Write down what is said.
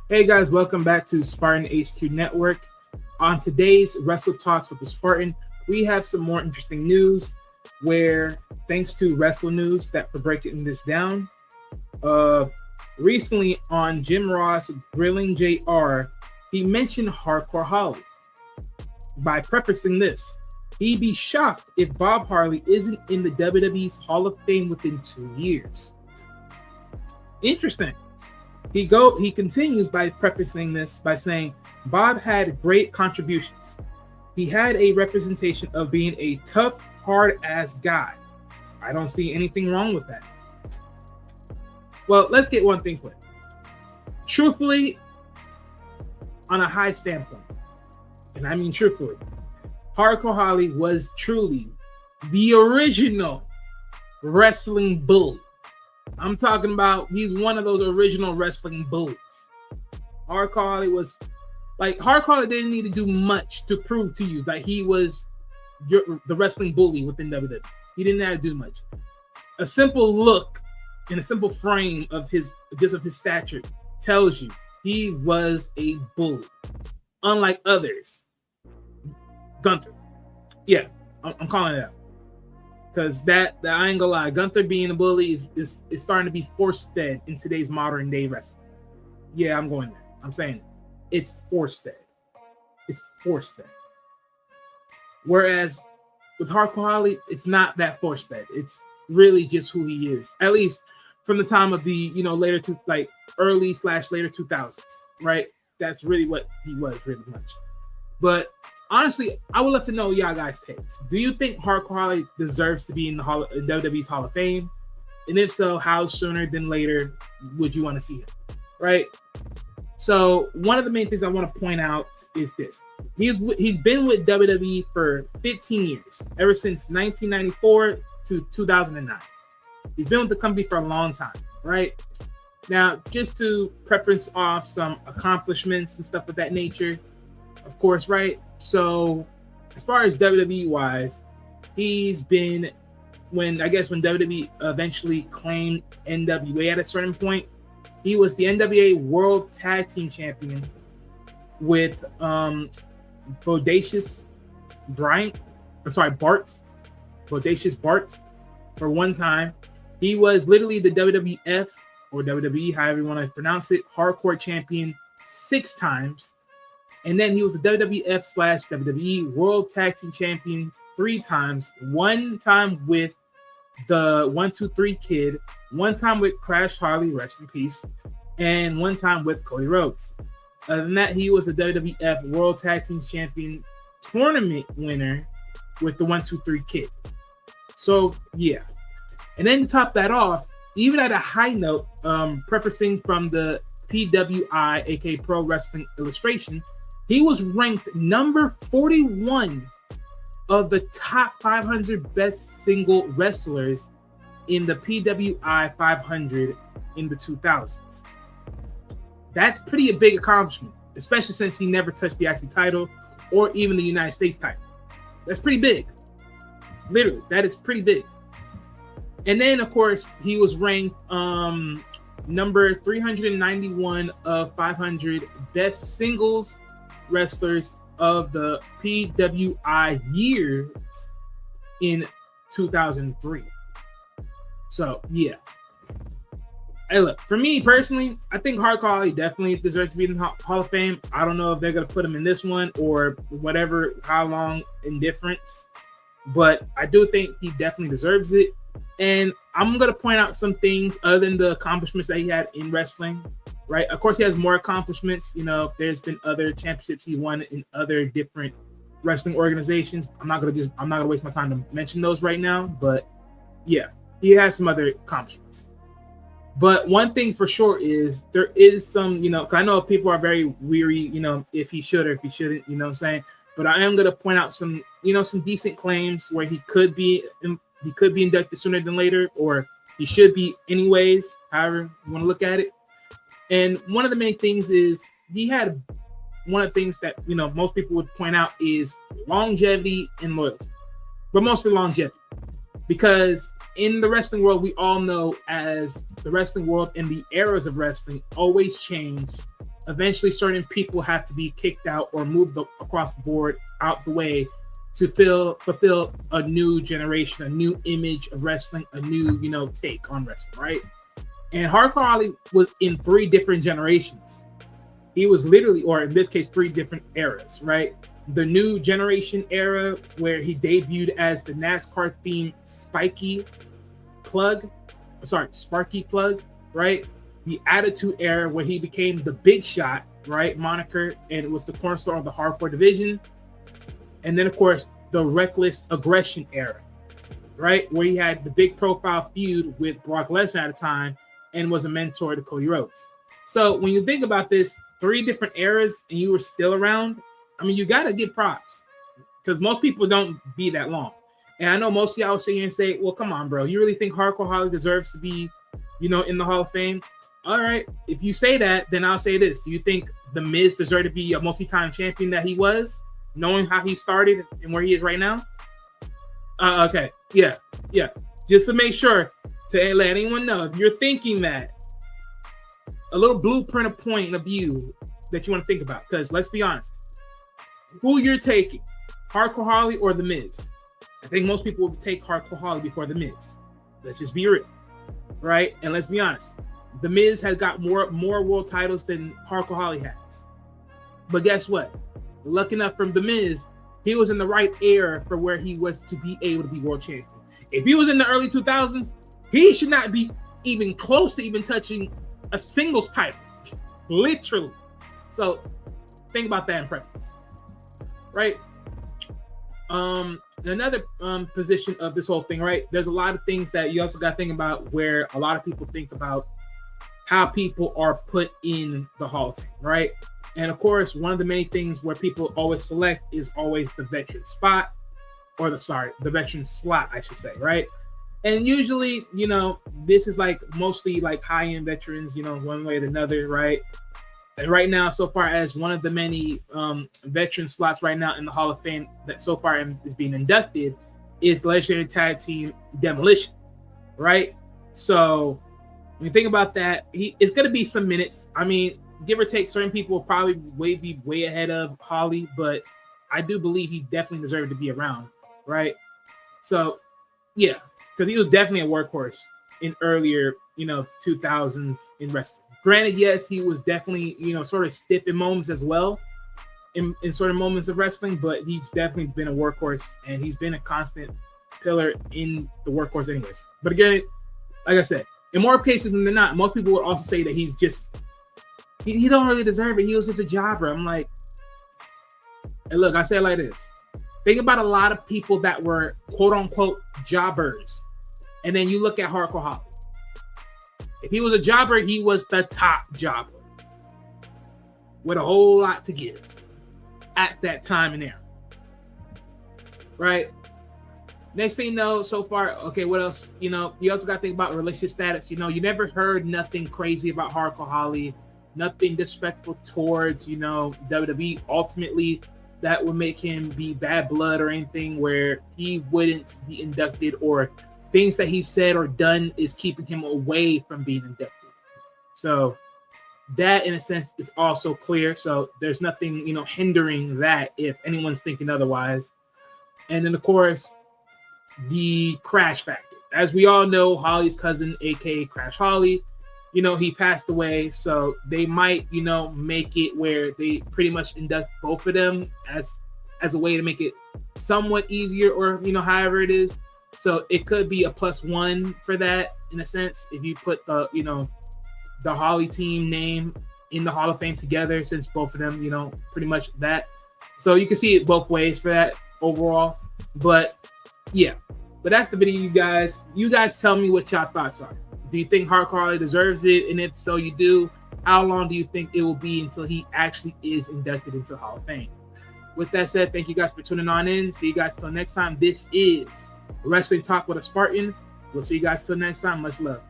Hey guys, welcome back to Spartan HQ Network. On today's Wrestle Talks with the Spartan, we have some more interesting news where, thanks to Wrestle News that for breaking this down, recently on Jim Ross Grilling JR, he mentioned Hardcore Holly by prefacing this. He'd be shocked if Bob Harley isn't in the WWE's Hall of Fame within 2 years. Interesting. He continues by prefacing this by saying, Bob had great contributions. He had a representation of being a tough, hard-ass guy. I don't see anything wrong with that. Well, let's get one thing clear. Truthfully, on a high standpoint, and I mean truthfully, Hardcore Holly was truly the original wrestling bully. I'm talking about he's one of those original wrestling bullies. Hardcore Holly was like Hardcore Holly didn't need to do much to prove to you that he was the wrestling bully within WWE. He didn't have to do much. A simple look and a simple frame of his stature tells you he was a bully, unlike others. Gunther, yeah, I'm calling it out. Because that I ain't gonna lie, Gunther being a bully is starting to be force-fed in today's modern day wrestling. Yeah, I'm going there. I'm saying it's force-fed. It's force-fed. Whereas with Hardcore Holly, it's not that force-fed. It's really just who he is. At least from the time of the early/later 2000s, right? That's really what he was, really much. But honestly, I would love to know y'all guys' takes. Do you think Hardcore Holly deserves to be in WWE's Hall of Fame? And if so, how sooner than later would you want to see him? Right? So one of the main things I want to point out is this. He's been with WWE for 15 years, ever since 1994 to 2009. He's been with the company for a long time, right? Now, just to preference off some accomplishments and stuff of that nature, of course, right? So, as far as WWE wise, he's been when WWE eventually claimed NWA at a certain point, he was the NWA World Tag Team Champion with Bodacious Bart for one time. He was literally the WWF or WWE, however you want to pronounce it, Hardcore Champion 6 times. And then he was the WWF/WWE World Tag Team Champion 3 times. One time with the 1-2-3 Kid, one time with Crash Harley, rest in peace, and one time with Cody Rhodes. Other than that, he was the WWF World Tag Team Champion tournament winner with the 1-2-3 Kid. So yeah, and then to top that off, even at a high note, prefacing from the PWI, aka Pro Wrestling Illustration, he was ranked number 41 of the top 500 best single wrestlers in the PWI 500 in the 2000s. That's pretty a big accomplishment, especially since he never touched the IC title or even the United States title. That's pretty big. Literally, that is pretty big. And then, of course, he was ranked number 391 of 500 best singles wrestlers of the PWI years in 2003. So yeah, hey, look, for me personally, I think Hardcore Holly definitely deserves to be in the Hall of Fame. I don't know if they're gonna put him in this one or whatever, how long indifference, but I do think he definitely deserves it. And I'm gonna point out some things other than the accomplishments that he had in wrestling. Right, of course, he has more accomplishments. You know, there's been other championships he won in other different wrestling organizations. I'm not gonna waste my time to mention those right now. But yeah, he has some other accomplishments. But one thing for sure is there is some, cause I know people are very weary, if he should or if he shouldn't, you know what I'm saying. But I am gonna point out some, some decent claims where he could be inducted sooner than later, or he should be anyways. However you want to look at it. And one of the main things is he had one of the things that, most people would point out is longevity and loyalty, but mostly longevity, because in the wrestling world, we all know as the wrestling world and the eras of wrestling always change eventually certain people have to be kicked out or moved across the board out the way to fulfill a new generation, a new image of wrestling, a new, take on wrestling, right? And Hardcore Holly was in 3 different generations. He was literally, or in this case, 3 different eras, right? The new generation era where he debuted as the NASCAR themed Sparky Plug, right? The Attitude Era where he became the Big Shot, right? Moniker, and it was the cornerstone of the hardcore division. And then, of course, the Reckless Aggression Era, right? Where he had the big profile feud with Brock Lesnar at a time and was a mentor to Cody Rhodes. So when you think about this, 3 different eras and you were still around, I mean, you got to give props because most people don't be that long. And I know most of y'all sit here and say, well, come on, bro. You really think Hardcore Holly deserves to be, in the Hall of Fame? All right. If you say that, then I'll say this. Do you think The Miz deserved to be a multi-time champion that he was, knowing how he started and where he is right now? Okay. Yeah. Just to make sure to let anyone know, if you're thinking that, a little blueprint of point of view that you want to think about. Because let's be honest, who you're taking, Hardcore Holly or The Miz? I think most people will take Hardcore Holly before The Miz. Let's just be real, right? And let's be honest, The Miz has got more world titles than Hardcore Holly has. But guess what? Lucky enough from The Miz, he was in the right era for where he was to be able to be world champion. If he was in the early 2000s, he should not be even close to even touching a singles title, literally. So think about that in preference, right? Another position of this whole thing, right? There's a lot of things that you also got to think about where a lot of people think about how people are put in the Hall of Fame, right? And of course, one of the many things where people always select is always the veteran spot, or the veteran slot, I should say, right? And usually, this is like mostly like high-end veterans, one way or another, right? And right now, so far as one of the many veteran slots right now in the Hall of Fame that so far is being inducted is the legendary tag team Demolition, right? So when you think about that, it's going to be some minutes. I mean, give or take, certain people will probably be way ahead of Holly, but I do believe he definitely deserved to be around, right? So, yeah, because he was definitely a workhorse in earlier, 2000s in wrestling. Granted, yes, he was definitely, sort of stiff in moments as well, in sort of moments of wrestling, but he's definitely been a workhorse, and he's been a constant pillar in the workhorse anyways. But again, like I said, in more cases than not, most people would also say that he's just, he don't really deserve it. He was just a jobber. I'm like, hey, look, I say it like this. Think about a lot of people that were quote-unquote jobbers, and then you look at Hardcore Holly. If he was a jobber, he was the top jobber with a whole lot to give at that time and era. Right? Next thing you know, so far, okay, what else? You also got to think about relationship status. You never heard nothing crazy about Hardcore Holly, nothing disrespectful towards, WWE. Ultimately, that would make him be bad blood or anything where he wouldn't be inducted, or things that he said or done is keeping him away from being inducted. So that, in a sense, is also clear. So there's nothing, hindering that if anyone's thinking otherwise. And then, of course, the crash factor. As we all know, Holly's cousin, aka Crash Holly, he passed away. So they might, make it where they pretty much induct both of them as a way to make it somewhat easier, or, however it is. So it could be a +1 for that, in a sense, if you put the Holly team name in the Hall of Fame together, since both of them, pretty much that. So you can see it both ways for that overall. But yeah, but that's the video, you guys. You guys tell me what y'all thoughts are. Do you think Hardcore Holly deserves it? And if so, you do, how long do you think it will be until he actually is inducted into the Hall of Fame? With that said, thank you guys for tuning on in. See you guys till next time. This is Wrestling Talk with a Spartan. We'll see you guys till next time. Much love.